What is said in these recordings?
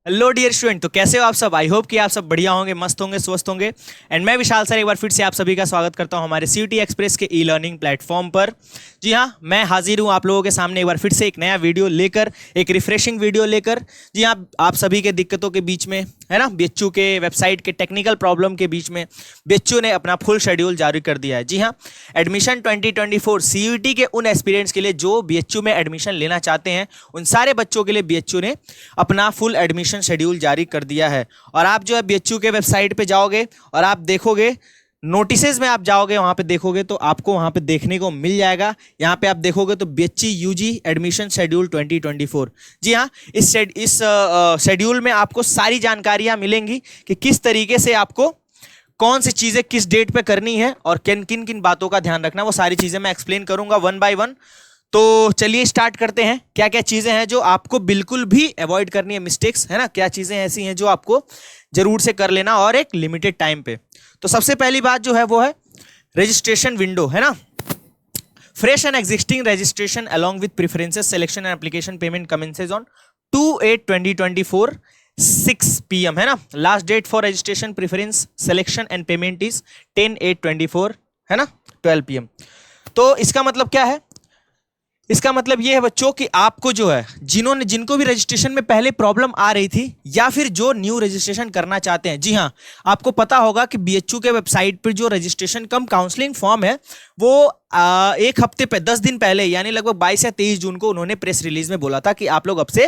Hello dear student, तो कैसे हो आप सब। आई होप कि आप सब बढ़िया होंगे, मस्त होंगे, स्वस्थ होंगे। एंड मैं विशाल सर एक बार फिर से आप सभी का स्वागत करता हूं हमारे सीयूटी एक्सप्रेस के ई लर्निंग प्लेटफॉर्म पर। जी हाँ, मैं हाजिर हूं आप लोगों के सामने एक बार फिर से एक नया वीडियो लेकर, एक रिफ्रेशिंग वीडियो लेकर। जी हाँ, आप सभी के दिक्कतों के बीच में, है ना, बीएचयू के वेबसाइट के टेक्निकल प्रॉब्लम के बीच में बीएचयू ने अपना फुल शेड्यूल जारी कर दिया है। जी हाँ, एडमिशन 2024 सीयूटी के उन एस्पिरेंट्स के लिए जो बीएचयू में एडमिशन लेना चाहते हैं, उन सारे बच्चों के लिए बीएचयू ने अपना फुल एडमिशन शेड्यूल जारी कर दिया है। और आप जो है बीएचयू के वेबसाइट पे जाओगे और आप देखोगे, नोटिसेज में आप जाओगे, वहां पे देखोगे तो आपको वहां पे देखने को मिल जाएगा। यहाँ पे आप देखोगे तो बीएचयू यूजी एडमिशन शेड्यूल 2024। जी हाँ, इस शेड्यूल में आपको सारी जानकारियां मिलेंगी कि किस तरीके से आपको कौन सी चीजें किस डेट पे करनी है और किन किन किन बातों का ध्यान रखना, वो सारी चीजें मैं एक्सप्लेन करूंगा वन बाय वन। तो चलिए स्टार्ट करते हैं। क्या क्या चीजें हैं जो आपको बिल्कुल भी अवॉइड करनी है, मिस्टेक्स, है ना, क्या चीजें ऐसी हैं जो आपको जरूर से कर लेना और एक लिमिटेड टाइम पे। तो सबसे पहली बात जो है वो है रजिस्ट्रेशन विंडो, है ना। Fresh and existing registration along with preferences selection and application payment commences on 2/8/2024 6 PM, है ना। Last date for registration preference selection and payment is 10/8/24, है ना, 12 PM। तो इसका मतलब क्या है? इसका मतलब ये है बच्चों कि आपको जो है, जिनको भी रजिस्ट्रेशन में पहले प्रॉब्लम आ रही थी या फिर जो न्यू रजिस्ट्रेशन करना चाहते हैं, जी हाँ, आपको पता होगा कि बीएचयू के वेबसाइट पर जो रजिस्ट्रेशन कम काउंसलिंग फॉर्म है वो एक हफ्ते पे 10 दिन पहले यानी लगभग 22 या 23 जून को उन्होंने प्रेस रिलीज में बोला था कि आप लोग अब से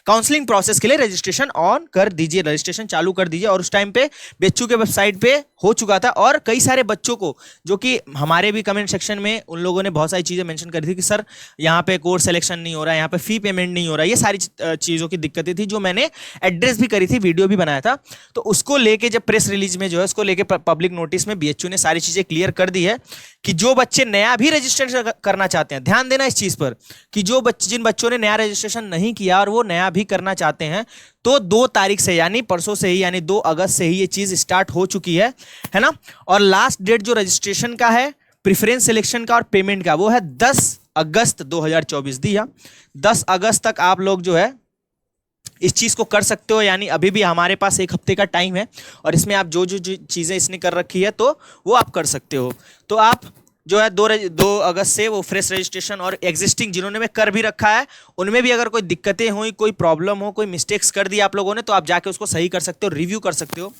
काउंसलिंग प्रोसेस के लिए रजिस्ट्रेशन ऑन कर दीजिए, रजिस्ट्रेशन चालू कर दीजिए। और उस टाइम पे बीएचयू के वेबसाइट पे हो चुका था और कई सारे बच्चों को, जो कि हमारे भी कमेंट सेक्शन में उन लोगों ने बहुत सारी चीजें मेंशन करी थी कि सर यहाँ पे कोर्स सिलेक्शन नहीं हो रहा है, यहाँ पे फी पेमेंट नहीं हो रहा है, ये सारी चीजों की दिक्कतें थी जो मैंने एड्रेस भी करी थी, वीडियो भी बनाया था। तो उसको लेके जब प्रेस रिलीज में जो है उसको लेके पब्लिक नोटिस में बीएचयू ने सारी चीजें क्लियर कर दी है कि जो बच्चे नया भी रजिस्ट्रेशन करना चाहते हैं, ध्यान देना इस चीज पर कि जिन बच्चों ने नया रजिस्ट्रेशन नहीं किया और वो नया भी करना चाहते हैं, तो 2 तारीख से यानी परसों से ही, यानी 2 अगस्त से ही ये चीज स्टार्ट हो चुकी है ना। और लास्ट डेट जो रजिस्ट्रेशन का है, प्रेफरेंस सिलेक्शन का और पेमेंट का, वो है 10 अगस्त 2024 दिया। 10 अगस्त तक आप लोग जो है इस चीज को कर सकते हो, यानी अभी भी हमारे पास एक हफ्ते का टाइम है और इसमें आप जो चीजें इसने कर रखी है तो वो आप कर सकते हो। तो आप जो है 2 अगस्त से वो फ्रेश रजिस्ट्रेशन और एग्जिस्टिंग जिन्होंने में कर भी रखा है उनमें भी अगर कोई दिक्कतें हुई, कोई प्रॉब्लम हो, कोई मिस्टेक्स कर दी आप लोगों ने, तो आप जाके उसको सही कर सकते हो, रिव्यू कर सकते हो।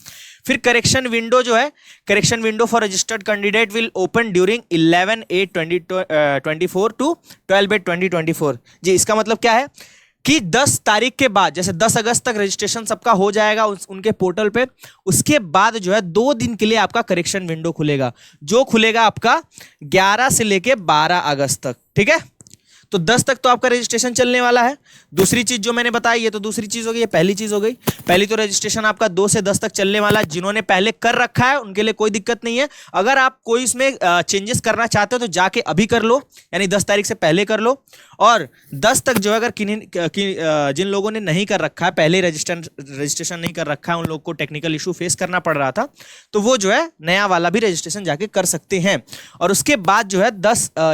फिर करेक्शन विंडो जो है, correction window for registered candidate will open during 11/8/2024 to 12/8/2024। जी, इसका मतलब क्या है कि 10 तारीख के बाद, जैसे 10 अगस्त तक रजिस्ट्रेशन सबका हो जाएगा उनके पोर्टल पे, उसके बाद जो है 2 दिन के लिए आपका करेक्शन विंडो खुलेगा, जो खुलेगा आपका 11 से लेके 12 अगस्त तक, ठीक है। तो 10 तक तो आपका रजिस्ट्रेशन चलने वाला है। दूसरी चीज जो मैंने बताई, ये तो दूसरी चीज हो गई, ये पहली चीज हो गई। पहली तो रजिस्ट्रेशन आपका 2 से 10 तक चलने वाला है। जिन्होंने पहले कर रखा है उनके लिए कोई दिक्कत नहीं है। अगर आप कोई इसमें चेंजेस करना चाहते हो तो जाके अभी कर लो, यानी 10 तारीख से पहले कर लो। और 10 तक जो है अगर जिन लोगों ने नहीं कर रखा है, पहले रजिस्ट्रेशन नहीं कर रखा है, उन लोगों को टेक्निकल इशू फेस करना पड़ रहा था, तो वो जो है नया वाला भी रजिस्ट्रेशन जाके कर सकते हैं। और उसके बाद जो है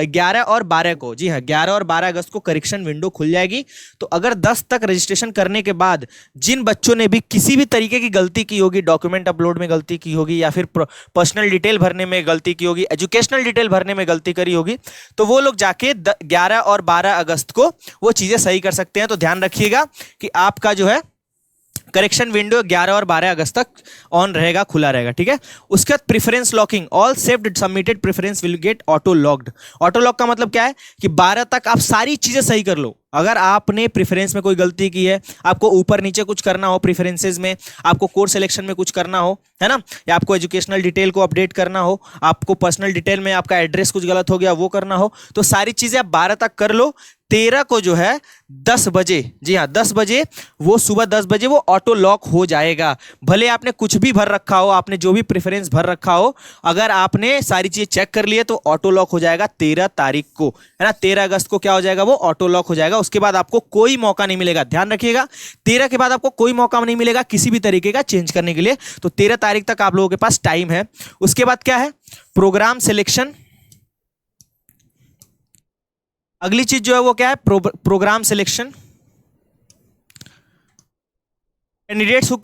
11 और 12 को, जी हाँ, 11 और 12 अगस्त को करेक्शन विंडो खुल जाएगी। तो अगर 10 तक रजिस्ट्रेशन करने के बाद जिन बच्चों ने भी किसी भी तरीके की गलती की होगी, डॉक्यूमेंट अपलोड में गलती की होगी या फिर पर्सनल डिटेल भरने में गलती की होगी, एजुकेशनल डिटेल भरने में गलती करी होगी, तो वो लोग जाके 11 और 12 अगस्त को वो चीजें सही कर सकते हैं। तो ध्यान रखिएगा कि आपका जो है करेक्शन विंडो 11 और 12 अगस्त तक ऑन रहेगा, खुला रहेगा, ठीक है। उसके बाद preference locking, all saved submitted preference will get auto locked. Auto lock का मतलब क्या है कि 12 तक आप सारी चीजें सही कर लो। अगर आपने प्रेफरेंस में कोई गलती की है, आपको ऊपर नीचे कुछ करना हो, प्रेफरेंसेस में आपको कोर्स सिलेक्शन में कुछ करना हो, है ना, या आपको एजुकेशनल डिटेल को अपडेट करना हो, आपको पर्सनल डिटेल में आपका एड्रेस कुछ गलत हो गया वो करना हो, तो सारी चीजें आप 12 तक कर लो। 13 को जो है 10 बजे, जी हाँ 10 बजे, वो सुबह 10 बजे वो ऑटो लॉक हो जाएगा। भले आपने कुछ भी भर रखा हो, आपने जो भी प्रेफरेंस भर रखा हो, अगर आपने सारी चीजें चेक कर लिए तो ऑटो लॉक हो जाएगा 13 तारीख को, है ना। 13 अगस्त को क्या हो जाएगा, वो ऑटो लॉक हो जाएगा। उसके बाद आपको कोई मौका नहीं मिलेगा, ध्यान रखिएगा, 13 के बाद आपको कोई मौका नहीं मिलेगा किसी भी तरीके का चेंज करने के लिए। तो 13 तारीख तक आप लोगों के पास टाइम है। उसके बाद क्या है, प्रोग्राम सिलेक्शन। अगली चीज जो है वो क्या है, programme selection. Candidates who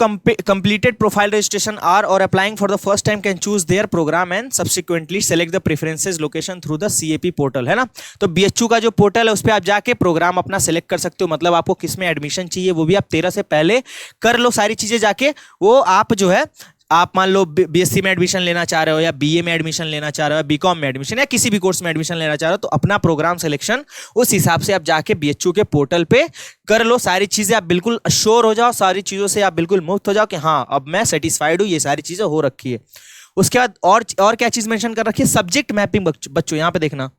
completed profile registration are or applying for the first time can choose their program and subsequently select the preferences location through the CAP portal, है ना। तो BHU का जो पोर्टल है उस पर आप जाके प्रोग्राम अपना सेलेक्ट कर सकते हो, मतलब आपको किस में एडमिशन चाहिए वो भी आप 13 से पहले कर लो सारी चीजें जाके। वो आप जो है आप मान लो बीएससी में एडमिशन लेना चाह रहे हो या बीए में एडमिशन लेना चाह रहे हो या बीकॉम में एडमिशन या किसी भी कोर्स में एडमिशन लेना चाह रहे हो, तो अपना प्रोग्राम सिलेक्शन उस हिसाब से आप जाके बीएचयू के पोर्टल पे कर लो। सारी चीजें आप बिल्कुल श्योर हो जाओ, सारी चीजों से आप बिल्कुल मुक्त हो जाओ कि हाँ अब मैं सेटिस्फाइड हूँ, ये सारी चीजें हो रखी है। उसके बाद और क्या चीज मेंशन कर रखी है, सब्जेक्ट मैपिंग। बच्चों यहां पे देखना,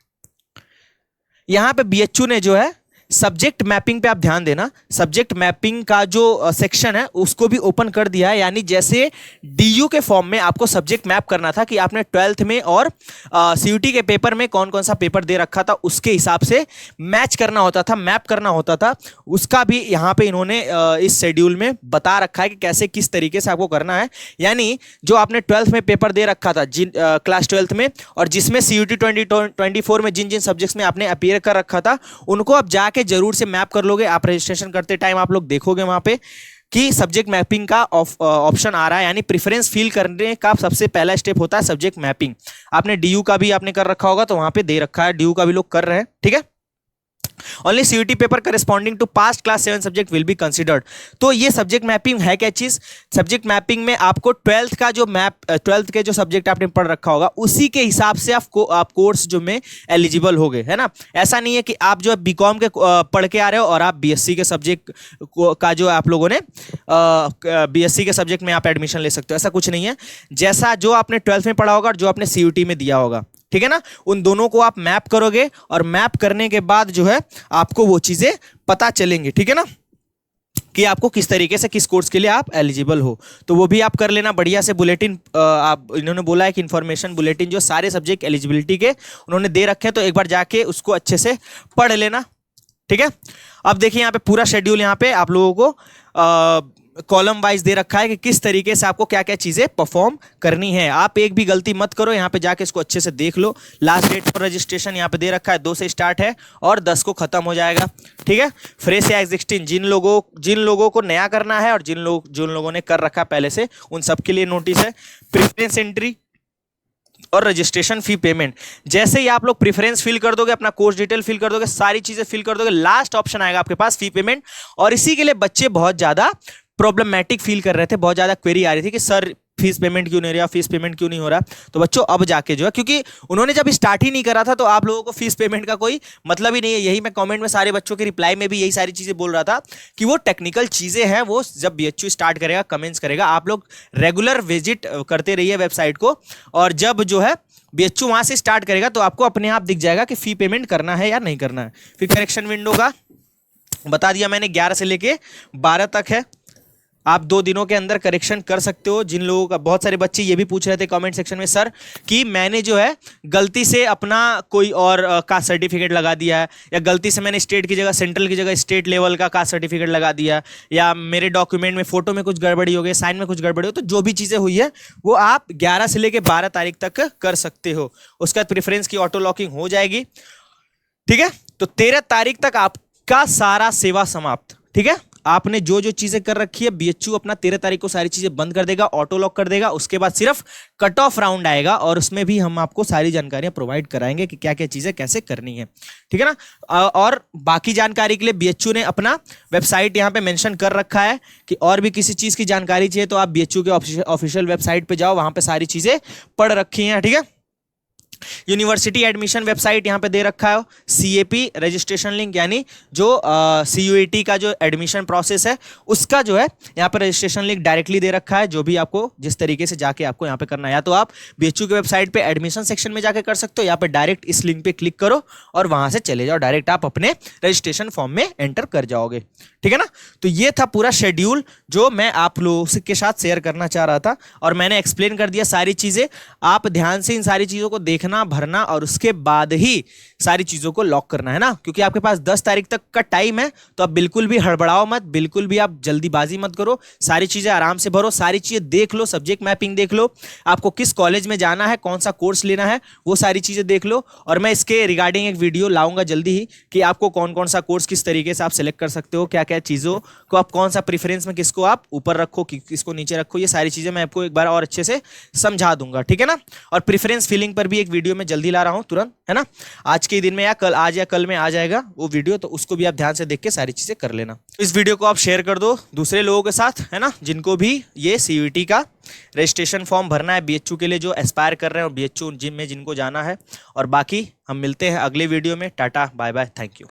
यहां पे बीएचयू ने जो है सब्जेक्ट मैपिंग पे आप ध्यान देना, सब्जेक्ट मैपिंग का जो सेक्शन है उसको भी ओपन कर दिया है। यानी जैसे डीयू के फॉर्म में आपको सब्जेक्ट मैप करना था कि आपने 12th में और सीयूटी के पेपर में कौन कौन सा पेपर दे रखा था उसके हिसाब से मैच करना होता था, मैप करना होता था, उसका भी यहाँ पे इन्होंने इस शेड्यूल में बता रखा है कि कैसे किस तरीके से आपको करना है। यानी जो आपने 12th में पेपर दे रखा था क्लास 12th में, और जिसमें सीयूटी 2024 में जिन जिन सब्जेक्ट्स में आपने अपीयर कर रखा था उनको आप जाके जरूर से मैप कर लोगे। आप रजिस्ट्रेशन करते टाइम आप लोग देखोगे वहां पे कि सब्जेक्ट मैपिंग का ऑप्शन आ रहा है, यानी प्रेफरेंस फिल करने का सबसे पहला स्टेप होता है सब्जेक्ट मैपिंग। आपने डीयू का भी आपने कर रखा होगा तो वहां पे दे रखा है, डीयू का भी लोग कर रहे हैं, ठीक है। Only CUET paper corresponding to past class 7 subject will be considered. तो ये सब्जेक्ट मैपिंग है क्या चीज, सब्जेक्ट मैपिंग में आपको 12th का जो मैप 12th के जो सब्जेक्ट आपने पढ़ रखा होगा उसी के हिसाब से आप कोर्स जो में एलिजिबल हो गए, है ना। ऐसा नहीं है कि आप जो बीकॉम के पढ़ के आ रहे हो और आप बीएससी के सब्जेक्ट का जो आप लोगों ने बीएससी के सब्जेक्ट में आप एडमिशन ले सकते हो, ऐसा कुछ नहीं है। जैसा जो आपने 12th में पढ़ा होगा और जो आपने सीयूटी में दिया होगा, ठीक है ना, उन दोनों को आप मैप करोगे और मैप करने के बाद जो है आपको वो चीजें पता चलेंगी, ठीक है ना, कि आपको किस तरीके से किस कोर्स के लिए आप एलिजिबल हो। तो वो भी आप कर लेना बढ़िया से। बुलेटिन आप इन्होंने बोला है कि इन्फॉर्मेशन बुलेटिन जो सारे सब्जेक्ट एलिजिबिलिटी के उन्होंने दे रखे हैं, तो एक बार जाके उसको अच्छे से पढ़ लेना, ठीक है। अब देखिए यहाँ पे पूरा शेड्यूल यहाँ पे आप लोगों को कॉलम वाइज दे रखा है कि किस तरीके से आपको क्या क्या चीजें परफॉर्म करनी है। आप एक भी गलती मत करो, यहाँ पे जाके इसको अच्छे से देख लो। लास्ट डेट फॉर रजिस्ट्रेशन यहाँ पे दे रखा है 2 से स्टार्ट है और 10 को खत्म हो जाएगा, ठीक है। फ्रेश या एग्जिस्टिंग जिन लोगों को नया करना है और जिन लोगों ने कर रखा पहले से उन सबके लिए नोटिस है। प्रेफरेंस एंट्री और रजिस्ट्रेशन फी पेमेंट, जैसे ही आप लोग प्रेफरेंस फिल कर दोगे, अपना कोर्स डिटेल फिल कर दोगे, सारी चीजें फिल कर दोगे, लास्ट ऑप्शन आएगा आपके पास फी पेमेंट। और इसी के लिए बच्चे बहुत ज्यादा प्रॉब्लमैटिक फील कर रहे थे, बहुत ज्यादा क्वेरी आ रही थी कि सर फीस पेमेंट क्यों नहीं रहा, फीस पेमेंट क्यों नहीं हो रहा। तो बच्चों अब जाके जो है, क्योंकि उन्होंने जब स्टार्ट ही नहीं करा था तो आप लोगों को फीस पेमेंट का कोई मतलब ही नहीं है। यही मैं कमेंट में सारे बच्चों के रिप्लाई में भी यही सारी चीजें बोल रहा था कि वो टेक्निकल चीजें हैं, वो जब बीएचयू स्टार्ट करेगा कमेंट्स करेगा, आप लोग रेगुलर विजिट करते रहिए वेबसाइट को, और जब जो है बीएचयू वहां से स्टार्ट करेगा तो आपको अपने आप दिख जाएगा कि फी पेमेंट करना है या नहीं करना है। फिर करेक्शन विंडो का बता दिया मैंने, 11 से लेके 12 तक है, आप 2 दिनों के अंदर करेक्शन कर सकते हो। जिन लोगों का, बहुत सारे बच्चे ये भी पूछ रहे थे कमेंट सेक्शन में, सर कि मैंने जो है गलती से अपना कोई और कास्ट सर्टिफिकेट लगा दिया है, या गलती से मैंने स्टेट की जगह सेंट्रल की जगह स्टेट लेवल का कास्ट सर्टिफिकेट लगा दिया, या मेरे डॉक्यूमेंट में फोटो में कुछ गड़बड़ी हो गई, साइन में कुछ गड़बड़ी हो, तो जो भी चीज़ें हुई है वो आप 11 से लेकर 12 तारीख तक कर सकते हो। उसके बाद प्रेफरेंस की ऑटो लॉकिंग हो जाएगी, ठीक है। तो 13 तारीख तक आपका सारा सेवा समाप्त, ठीक है। आपने जो जो चीजें कर रखी है बीएचयू अपना 13 तारीख को सारी चीजें बंद कर देगा, ऑटो लॉक कर देगा। उसके बाद सिर्फ कट ऑफ राउंड आएगा और उसमें भी हम आपको सारी जानकारियां प्रोवाइड कराएंगे कि क्या क्या चीजें कैसे करनी है, ठीक है ना। और बाकी जानकारी के लिए बीएचयू ने अपना वेबसाइट यहाँ पे मेंशन कर रखा है कि और भी किसी चीज की जानकारी चाहिए तो आप बीएचयू के ऑफिशियल वेबसाइट पे जाओ, वहां पे सारी चीजें पढ़ रखी हैं, ठीक है। यूनिवर्सिटी एडमिशन वेबसाइट यहां पे दे रखा है, सीएपी रजिस्ट्रेशन लिंक, यानी जो सीयूईटी का जो एडमिशन प्रोसेस है उसका जो है यहां पे रजिस्ट्रेशन लिंक डायरेक्टली दे रखा है, जो भी आपको जिस तरीके से जाके आपको यहां पे करना है। या तो आप बीएचयू के वेबसाइट पे एडमिशन सेक्शन में जाके कर सकते हो, या पे डायरेक्ट इस लिंक पे क्लिक करो और वहां से चले जाओ, डायरेक्ट आप अपने रजिस्ट्रेशन फॉर्म में एंटर कर जाओगे, ठीक है ना। तो ये था पूरा शेड्यूल जो मैं आप लोगों के साथ शेयर करना चाह रहा था, और मैंने एक्सप्लेन कर दिया सारी चीजें। आप ध्यान से इन सारी चीजों को देखना पढ़ना भरना और उसके बाद ही सारी चीज़ों को लॉक करना है ना, क्योंकि आपके पास 10 तारीख तक का टाइम है। तो आप बिल्कुल भी हड़बड़ाओ मत, बिल्कुल भी आप जल्दीबाजी मत करो, सारी चीज़ें आराम से भरो, सारी चीज़ें देख लो, सब्जेक्ट मैपिंग देख लो, आपको किस कॉलेज में जाना है, कौन सा कोर्स लेना है, वो सारी चीज़ें देख लो। और मैं इसके रिगार्डिंग एक वीडियो लाऊंगा जल्दी ही कि आपको कौन कौन सा कोर्स किस तरीके से आप सेलेक्ट कर सकते हो, क्या क्या चीज़ों को आप कौन सा प्रीफरेंस में किसको आप ऊपर रखो किसको नीचे रखो, ये सारी चीज़ें मैं आपको एक बार और अच्छे से समझा दूंगा, ठीक है ना। और प्रेफरेंस फिलिंग पर भी एक वीडियो में जल्दी ला रहा हूं तुरंत, है ना, आज के दिन में या कल, आज या कल में आ जाएगा वो वीडियो, तो उसको भी आप ध्यान से देख के सारी चीजें कर लेना। इस वीडियो को आप शेयर कर दो दूसरे लोगों के साथ, है ना, जिनको भी ये सीयूईटी का रजिस्ट्रेशन फॉर्म भरना है बीएचयू के लिए, जो एस्पायर कर रहे हैं और बीएचयू जिम में जिनको जाना है। और बाकी हम मिलते हैं अगले वीडियो में। Tata bye bye, thank you.